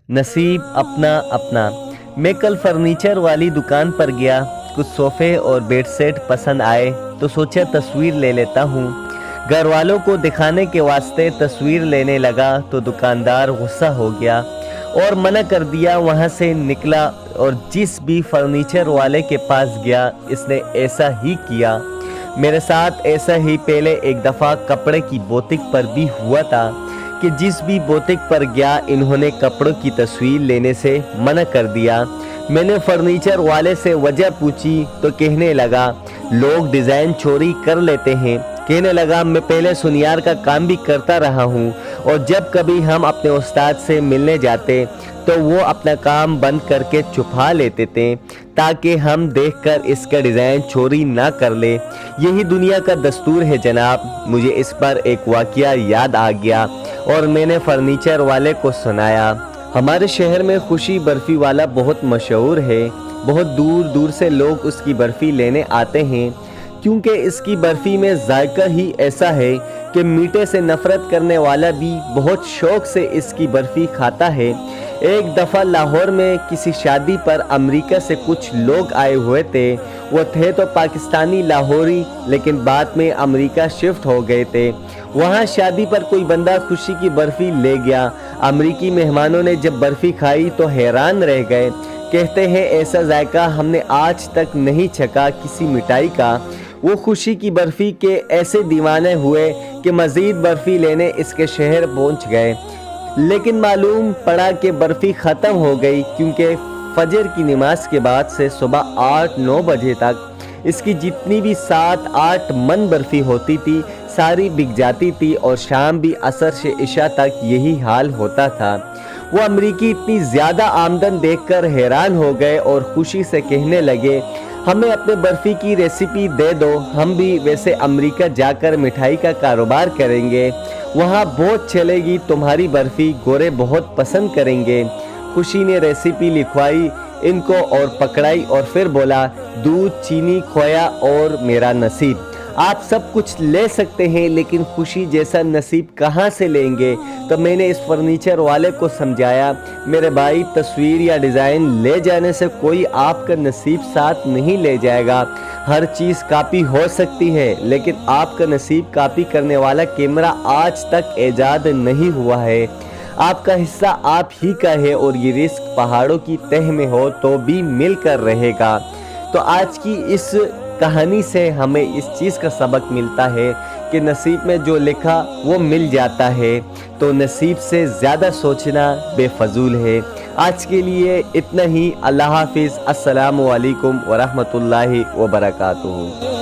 नसीब अपना अपना। मैं कल फर्नीचर वाली दुकान पर गया, कुछ सोफ़े और बेड सेट पसंद आए तो सोचा तस्वीर ले लेता हूँ। घर वालों को दिखाने के वास्ते तस्वीर लेने लगा तो दुकानदार गुस्सा हो गया और मना कर दिया। वहाँ से निकला और जिस भी फर्नीचर वाले के पास गया इसने ऐसा ही किया। मेरे साथ ऐसा ही पहले एक दफ़ा कपड़े की बोतिक पर भी हुआ था कि जिस भी बोतिक पर गया इन्होंने कपड़ों की तस्वीर लेने से मना कर दिया। मैंने फर्नीचर वाले से वजह पूछी तो कहने लगा लोग डिज़ाइन चोरी कर लेते हैं। कहने लगा मैं पहले सुनियार का काम भी करता रहा हूँ और जब कभी हम अपने उस्ताद से मिलने जाते तो वो अपना काम बंद करके छुपा लेते थे ताकि हम देखकर इसका डिज़ाइन चोरी ना कर ले। यही दुनिया का दस्तूर है जनाब। मुझे इस पर एक वाक़या याद आ गया और मैंने फर्नीचर वाले को सुनाया। हमारे शहर में खुशी बर्फ़ी वाला बहुत मशहूर है। बहुत दूर दूर से लोग उसकी बर्फ़ी लेने आते हैं क्योंकि इसकी बर्फ़ी में जायका ही ऐसा है कि मीठे से नफ़रत करने वाला भी बहुत शौक़ से इसकी बर्फ़ी खाता है। एक दफ़ा लाहौर में किसी शादी पर अमेरिका से कुछ लोग आए हुए थे। वो थे तो पाकिस्तानी लाहौरी लेकिन बाद में अमेरिका शिफ्ट हो गए थे। वहाँ शादी पर कोई बंदा खुशी की बर्फ़ी ले गया। अमेरिकी मेहमानों ने जब बर्फ़ी खाई तो हैरान रह गए। कहते हैं ऐसा जायका हमने आज तक नहीं चखा किसी मिठाई का। वो खुशी की बर्फ़ी के ऐसे दीवाने हुए कि मज़ीद बर्फ़ी लेने इसके शहर पहुंच गए। लेकिन मालूम पड़ा कि बर्फ़ी ख़त्म हो गई क्योंकि फजर की नमाज के बाद से सुबह 8-9 बजे तक इसकी जितनी भी 7-8 मन बर्फ़ी होती थी सारी बिक जाती थी और शाम भी असर से इशा तक यही हाल होता था। वो अमरीकी इतनी ज़्यादा आमदन देखकर हैरान हो गए और खुशी से कहने लगे हमें अपने बर्फ़ी की रेसिपी दे दो, हम भी वैसे अमेरिका जाकर मिठाई का कारोबार करेंगे, वहाँ बहुत चलेगी तुम्हारी बर्फ़ी, गोरे बहुत पसंद करेंगे। खुशी ने रेसिपी लिखवाई इनको और पकड़ाई और फिर बोला दूध, चीनी, खोया और मेरा नसीब। आप सब कुछ ले सकते हैं लेकिन खुशी जैसा नसीब कहाँ से लेंगे। तो मैंने इस फर्नीचर वाले को समझाया मेरे भाई तस्वीर या डिज़ाइन ले जाने से कोई आपका नसीब साथ नहीं ले जाएगा। हर चीज़ कॉपी हो सकती है लेकिन आपका नसीब कॉपी करने वाला कैमरा आज तक ईजाद नहीं हुआ है। आपका हिस्सा आप ही का है और ये रिस्क पहाड़ों की तह में हो तो भी मिलकर रहेगा। तो आज की इस कहानी से हमें इस चीज़ का सबक मिलता है कि नसीब में जो लिखा वो मिल जाता है, तो नसीब से ज़्यादा सोचना बेफजूल है। आज के लिए इतना ही। अल्लाह हाफिज़। अस्सलामु अलैकुम व रहमतुल्लाहि व बरकातुहू।